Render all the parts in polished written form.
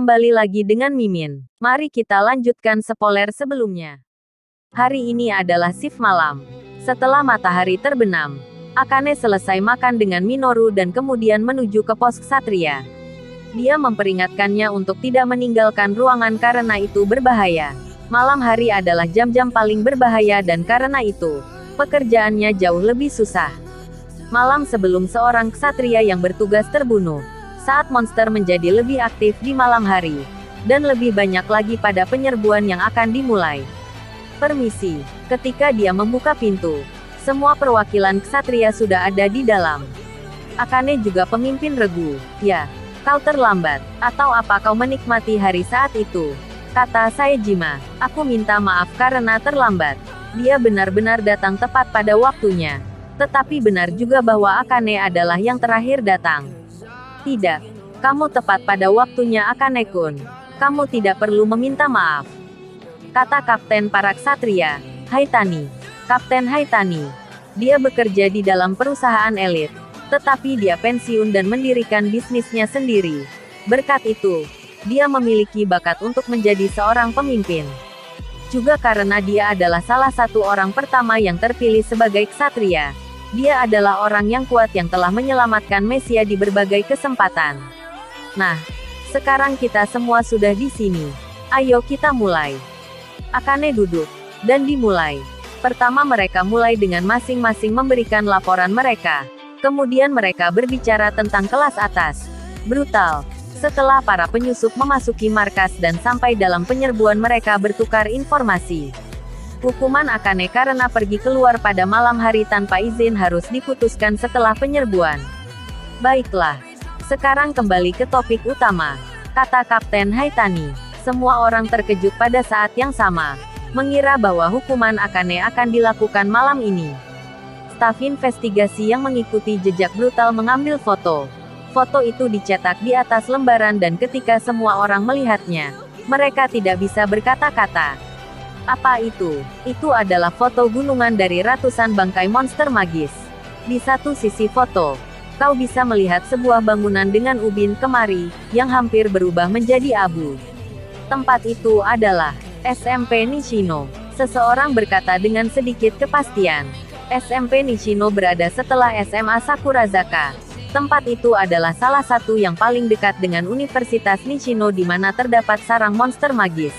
Kembali lagi dengan Mimin. Mari kita lanjutkan spoiler sebelumnya. Hari ini adalah shift malam. Setelah matahari terbenam, Akane selesai makan dengan Minoru dan kemudian menuju ke pos ksatria. Dia memperingatkannya untuk tidak meninggalkan ruangan karena itu berbahaya. Malam hari adalah jam-jam paling berbahaya dan karena itu, pekerjaannya jauh lebih susah. Malam sebelum seorang ksatria yang bertugas terbunuh, saat monster menjadi lebih aktif di malam hari, dan lebih banyak lagi pada penyerbuan yang akan dimulai. Permisi, ketika dia membuka pintu, semua perwakilan ksatria sudah ada di dalam. Akane juga pemimpin regu. Ya, kau terlambat, atau apa kau menikmati hari saat itu? Kata Saejima, aku minta maaf karena terlambat. Dia benar-benar datang tepat pada waktunya. Tetapi benar juga bahwa Akane adalah yang terakhir datang. Tidak, kamu tepat pada waktunya Akane-kun. Kamu tidak perlu meminta maaf. Kata Kapten para ksatria, Haitani. Kapten Haitani. Dia bekerja di dalam perusahaan elit. Tetapi dia pensiun dan mendirikan bisnisnya sendiri. Berkat itu, dia memiliki bakat untuk menjadi seorang pemimpin. Juga karena dia adalah salah satu orang pertama yang terpilih sebagai ksatria. Dia adalah orang yang kuat yang telah menyelamatkan Mesia di berbagai kesempatan. Nah, sekarang kita semua sudah di sini. Ayo kita mulai. Akane duduk, dan dimulai. Pertama mereka mulai dengan masing-masing memberikan laporan mereka. Kemudian mereka berbicara tentang kelas atas. Brutal. Setelah para penyusup memasuki markas dan sampai dalam penyerbuan mereka bertukar informasi. Hukuman Akane karena pergi keluar pada malam hari tanpa izin harus diputuskan setelah penyerbuan. Baiklah. Sekarang kembali ke topik utama. Kata Kapten Haitani. Semua orang terkejut pada saat yang sama. Mengira bahwa hukuman Akane akan dilakukan malam ini. Staf investigasi yang mengikuti jejak brutal mengambil foto. Foto itu dicetak di atas lembaran dan ketika semua orang melihatnya, mereka tidak bisa berkata-kata. Apa itu? Itu adalah foto gunungan dari ratusan bangkai monster magis. Di satu sisi foto, kau bisa melihat sebuah bangunan dengan ubin kemari, yang hampir berubah menjadi abu. Tempat itu adalah SMP Nishino. Seseorang berkata dengan sedikit kepastian. SMP Nishino berada setelah SMA Sakurazaka. Tempat itu adalah salah satu yang paling dekat dengan Universitas Nishino di mana terdapat sarang monster magis.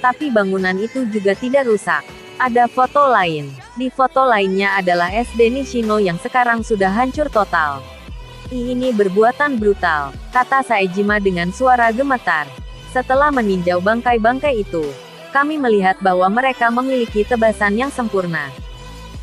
Tapi bangunan itu juga tidak rusak. Ada foto lain. Di foto lainnya adalah SD Nishino yang sekarang sudah hancur total. Ini berbuatan brutal, kata Saejima dengan suara gemetar. Setelah meninjau bangkai-bangkai itu, kami melihat bahwa mereka memiliki tebasan yang sempurna.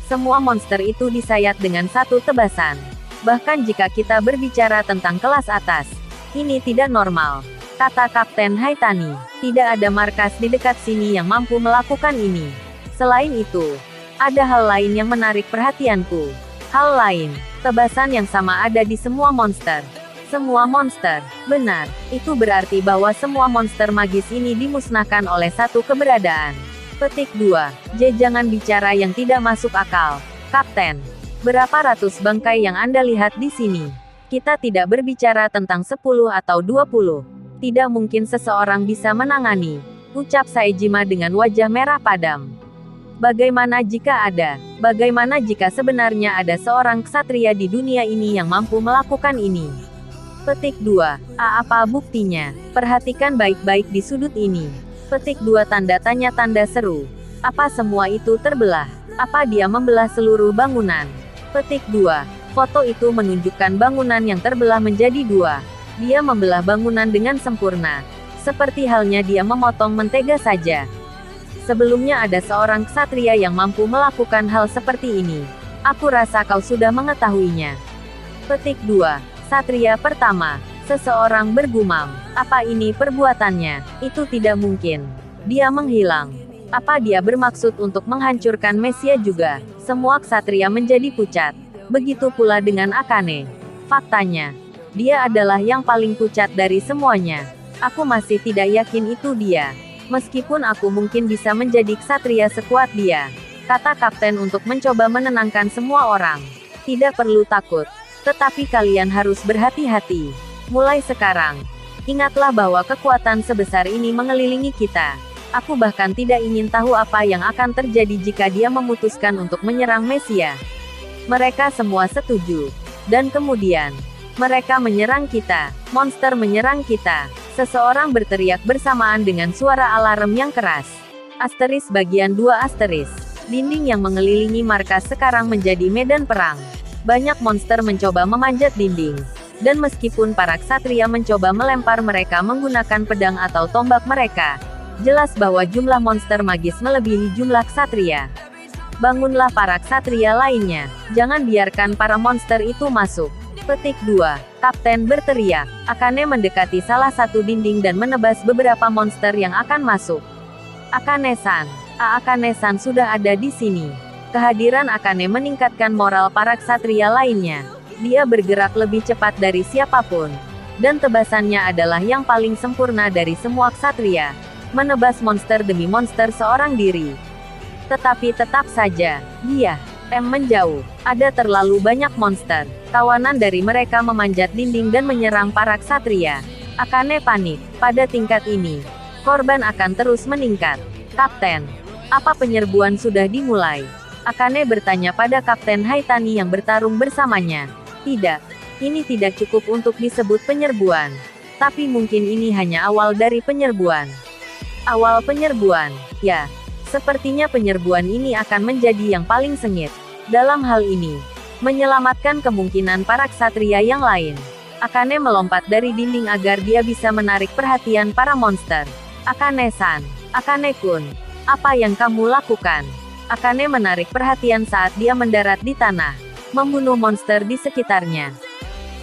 Semua monster itu disayat dengan satu tebasan. Bahkan jika kita berbicara tentang kelas atas, ini tidak normal. Kata Kapten Haitani, tidak ada markas di dekat sini yang mampu melakukan ini. Selain itu, ada hal lain yang menarik perhatianku. Hal lain, tebasan yang sama ada di semua monster. Semua monster, benar, itu berarti bahwa semua monster magis ini dimusnahkan oleh satu keberadaan. Petik 2. Jangan bicara yang tidak masuk akal. Kapten, berapa ratus bangkai yang Anda lihat di sini? Kita tidak berbicara tentang 10 atau 20. Tidak mungkin seseorang bisa menangani, ucap Saejima dengan wajah merah padam. Bagaimana jika ada? Bagaimana jika sebenarnya ada seorang ksatria di dunia ini yang mampu melakukan ini? Petik 2. Apa buktinya? Perhatikan baik-baik di sudut ini. Petik 2 tanda tanya tanda seru. Apa semua itu terbelah? Apa dia membelah seluruh bangunan? Petik 2. Foto itu menunjukkan bangunan yang terbelah menjadi dua. Dia membelah bangunan dengan sempurna. Seperti halnya dia memotong mentega saja. Sebelumnya ada seorang ksatria yang mampu melakukan hal seperti ini. Aku rasa kau sudah mengetahuinya. Petik 2. Ksatria pertama. Seseorang bergumam. Apa ini perbuatannya? Itu tidak mungkin. Dia menghilang. Apa dia bermaksud untuk menghancurkan Mesia juga? Semua ksatria menjadi pucat. Begitu pula dengan Akane. Faktanya, dia adalah yang paling pucat dari semuanya. Aku masih tidak yakin itu dia. Meskipun aku mungkin bisa menjadi ksatria sekuat dia. Kata Kapten untuk mencoba menenangkan semua orang. Tidak perlu takut. Tetapi kalian harus berhati-hati. Mulai sekarang, Ingatlah bahwa kekuatan sebesar ini mengelilingi kita. Aku bahkan tidak ingin tahu apa yang akan terjadi jika dia memutuskan untuk menyerang Mesia. Mereka semua setuju. Dan kemudian, mereka menyerang kita. Monster menyerang kita. Seseorang berteriak bersamaan dengan suara alarm yang keras. Asteris bagian 2 asteris. Dinding yang mengelilingi markas sekarang menjadi medan perang. Banyak monster mencoba memanjat dinding. Dan meskipun para ksatria mencoba melempar mereka menggunakan pedang atau tombak mereka, jelas bahwa jumlah monster magis melebihi jumlah ksatria. Bangunlah para ksatria lainnya. Jangan biarkan para monster itu masuk. Petik 2. Kapten berteriak. Akane mendekati salah satu dinding dan menebas beberapa monster yang akan masuk. Akane-san. Akane-san sudah ada di sini. Kehadiran Akane meningkatkan moral para ksatria lainnya. Dia bergerak lebih cepat dari siapapun. Dan tebasannya adalah yang paling sempurna dari semua ksatria. Menebas monster demi monster seorang diri. Tetapi tetap saja, dia menjauh. Ada terlalu banyak monster. Kawanan dari mereka memanjat dinding dan menyerang para ksatria. Akane panik. Pada tingkat ini, korban akan terus meningkat. Kapten, apa penyerbuan sudah dimulai? Akane bertanya pada Kapten Haitani yang bertarung bersamanya. Tidak, ini tidak cukup untuk disebut penyerbuan. Tapi mungkin ini hanya awal dari penyerbuan. Awal penyerbuan, ya. Sepertinya penyerbuan ini akan menjadi yang paling sengit. Dalam hal ini, menyelamatkan kemungkinan para ksatria yang lain. Akane melompat dari dinding agar dia bisa menarik perhatian para monster. Akane-san, Akane-kun, apa yang kamu lakukan? Akane menarik perhatian saat dia mendarat di tanah. Membunuh monster di sekitarnya.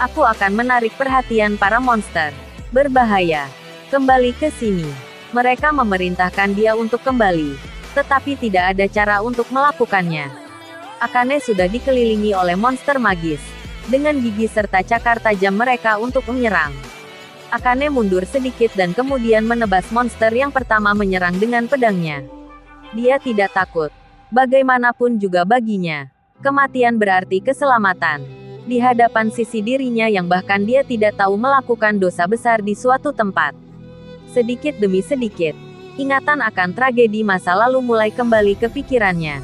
Aku akan menarik perhatian para monster. Berbahaya. Kembali ke sini. Mereka memerintahkan dia untuk kembali. Tetapi tidak ada cara untuk melakukannya. Akane sudah dikelilingi oleh monster magis. Dengan gigi serta cakar tajam mereka untuk menyerang. Akane mundur sedikit dan kemudian menebas monster yang pertama menyerang dengan pedangnya. Dia tidak takut. Bagaimanapun juga baginya, kematian berarti keselamatan. Di hadapan sisi dirinya yang bahkan dia tidak tahu melakukan dosa besar di suatu tempat. Sedikit demi sedikit, ingatan akan tragedi masa lalu mulai kembali ke pikirannya.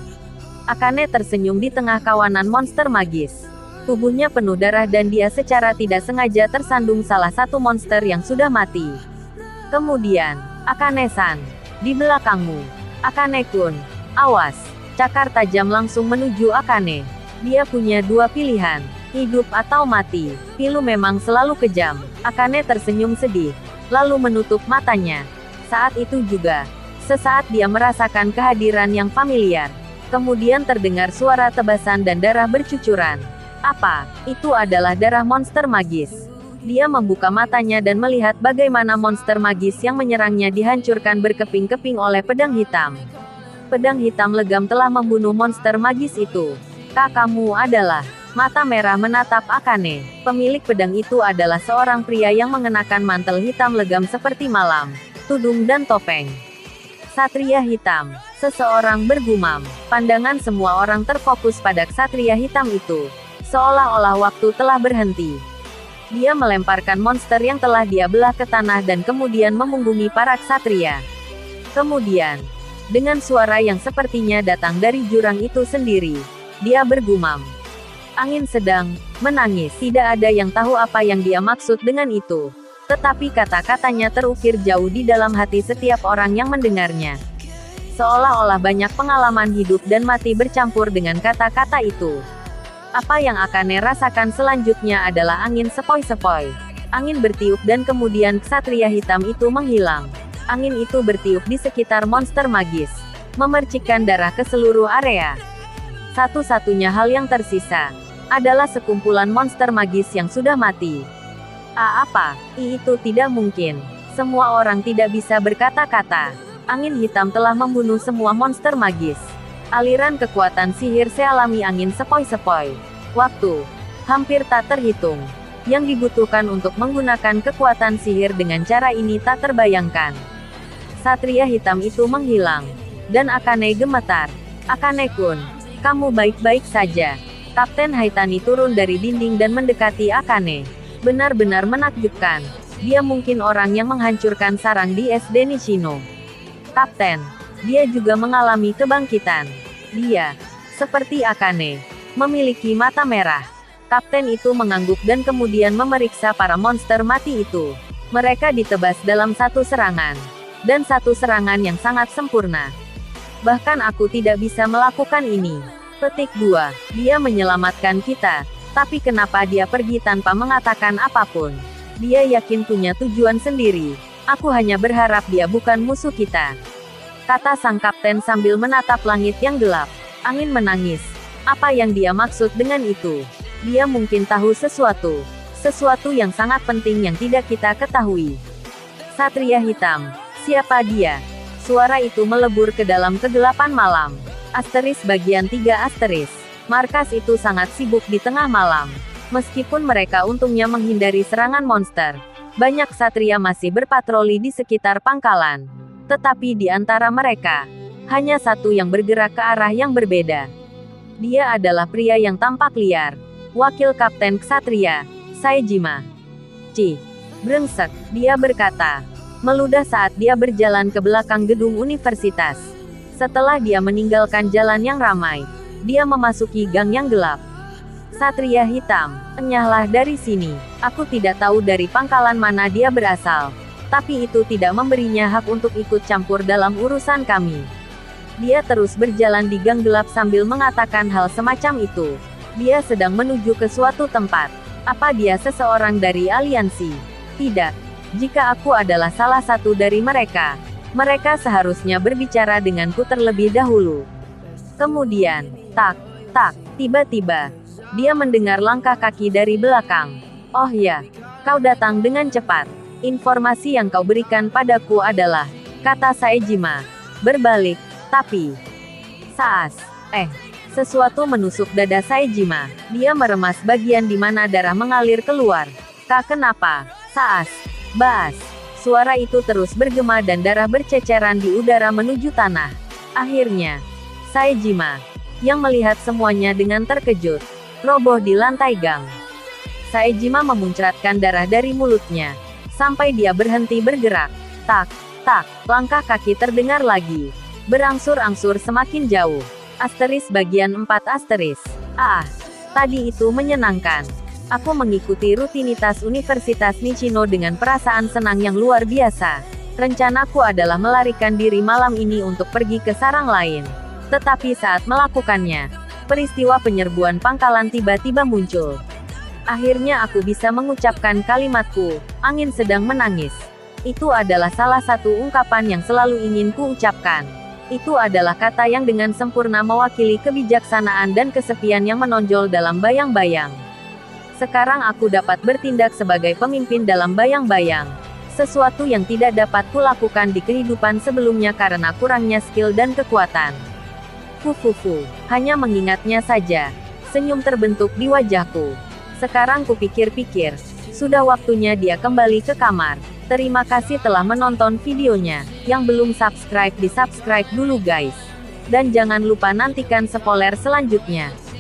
Akane tersenyum di tengah kawanan monster magis. Tubuhnya penuh darah dan dia secara tidak sengaja tersandung salah satu monster yang sudah mati. Kemudian, Akane-san, di belakangmu. Akane-kun, awas. Cakar tajam langsung menuju Akane. Dia punya dua pilihan, hidup atau mati. Pilu memang selalu kejam. Akane tersenyum sedih, lalu menutup matanya. Saat itu juga, sesaat dia merasakan kehadiran yang familiar. Kemudian terdengar suara tebasan dan darah bercucuran. Apa? Itu adalah darah monster magis. Dia membuka matanya dan melihat bagaimana monster magis yang menyerangnya dihancurkan berkeping-keping oleh pedang hitam. Pedang hitam legam telah membunuh monster magis itu. Kamu adalah... Mata merah menatap Akane. Pemilik pedang itu adalah seorang pria yang mengenakan mantel hitam legam seperti malam, tudung dan topeng. Ksatria hitam. Seseorang bergumam. Pandangan semua orang terfokus pada ksatria hitam itu. Seolah-olah waktu telah berhenti. Dia melemparkan monster yang telah dia belah ke tanah dan kemudian memunggungi para ksatria. Kemudian, dengan suara yang sepertinya datang dari jurang itu sendiri, dia bergumam. Angin sedang menangis. Tidak ada yang tahu apa yang dia maksud dengan itu. Tetapi kata-katanya terukir jauh di dalam hati setiap orang yang mendengarnya. Seolah-olah banyak pengalaman hidup dan mati bercampur dengan kata-kata itu. Apa yang Akane rasakan selanjutnya adalah angin sepoi-sepoi. Angin bertiup dan kemudian ksatria hitam itu menghilang. Angin itu bertiup di sekitar monster magis, memercikkan darah ke seluruh area. Satu-satunya hal yang tersisa adalah sekumpulan monster magis yang sudah mati. Apa? Itu tidak mungkin. Semua orang tidak bisa berkata-kata. Angin hitam telah membunuh semua monster magis. Aliran kekuatan sihir sealami angin sepoi-sepoi. Waktu hampir tak terhitung. Yang dibutuhkan untuk menggunakan kekuatan sihir dengan cara ini tak terbayangkan. Satria hitam itu menghilang. Dan Akane gemetar. Akane-kun, kamu baik-baik saja. Kapten Haitani turun dari dinding dan mendekati Akane. Benar-benar menakjubkan. Dia mungkin orang yang menghancurkan sarang di SD Nishino. Kapten, dia juga mengalami kebangkitan. Dia, seperti Akane, memiliki mata merah. Kapten itu mengangguk dan kemudian memeriksa para monster mati itu. Mereka ditebas dalam satu serangan. Dan satu serangan yang sangat sempurna. Bahkan aku tidak bisa melakukan ini. Petik 2. Dia menyelamatkan kita. Tapi kenapa dia pergi tanpa mengatakan apapun? Dia yakin punya tujuan sendiri. Aku hanya berharap dia bukan musuh kita. Kata sang kapten sambil menatap langit yang gelap. Angin menangis. Apa yang dia maksud dengan itu? Dia mungkin tahu sesuatu. Sesuatu yang sangat penting yang tidak kita ketahui. Satria Hitam. Siapa dia? Suara itu melebur ke dalam kegelapan malam. Asteris bagian 3 asteris. Markas itu sangat sibuk di tengah malam. Meskipun mereka untungnya menghindari serangan monster. Banyak satria masih berpatroli di sekitar pangkalan. Tetapi di antara mereka, hanya satu yang bergerak ke arah yang berbeda. Dia adalah pria yang tampak liar. Wakil Kapten Ksatria, Saejima. Brengsek, dia berkata. Meludah saat dia berjalan ke belakang gedung universitas. Setelah dia meninggalkan jalan yang ramai, dia memasuki gang yang gelap. Satria Hitam, enyahlah dari sini. Aku tidak tahu dari pangkalan mana dia berasal. Tapi itu tidak memberinya hak untuk ikut campur dalam urusan kami. Dia terus berjalan di gang gelap sambil mengatakan hal semacam itu. Dia sedang menuju ke suatu tempat. Apa dia seseorang dari aliansi? Tidak. Jika aku adalah salah satu dari mereka, mereka seharusnya berbicara denganku terlebih dahulu. Kemudian, tak, tiba-tiba, dia mendengar langkah kaki dari belakang. Oh ya, kau datang dengan cepat. Informasi yang kau berikan padaku adalah, kata Saejima, berbalik, tapi... Saas. Sesuatu menusuk dada Saejima. Dia meremas bagian di mana darah mengalir keluar. Kenapa? Saas. Baas. Suara itu terus bergema dan darah berceceran di udara menuju tanah. Akhirnya, Saejima, yang melihat semuanya dengan terkejut, roboh di lantai gang. Saejima memuncratkan darah dari mulutnya, sampai dia berhenti bergerak. Tak, langkah kaki terdengar lagi. Berangsur-angsur semakin jauh. Asteris bagian 4 asteris. Tadi itu menyenangkan. Aku mengikuti rutinitas Universitas Nishino dengan perasaan senang yang luar biasa. Rencanaku adalah melarikan diri malam ini untuk pergi ke sarang lain. Tetapi saat melakukannya, peristiwa penyerbuan pangkalan tiba-tiba muncul. Akhirnya aku bisa mengucapkan kalimatku, angin sedang menangis. Itu adalah salah satu ungkapan yang selalu ingin ku ucapkan. Itu adalah kata yang dengan sempurna mewakili kebijaksanaan dan kesepian yang menonjol dalam bayang-bayang. Sekarang aku dapat bertindak sebagai pemimpin dalam bayang-bayang. Sesuatu yang tidak dapat kulakukan di kehidupan sebelumnya karena kurangnya skill dan kekuatan. Hanya mengingatnya saja. Senyum terbentuk di wajahku. Sekarang kupikir-pikir, sudah waktunya dia kembali ke kamar. Terima kasih telah menonton videonya. Yang belum subscribe di subscribe dulu guys. Dan jangan lupa nantikan spoiler selanjutnya.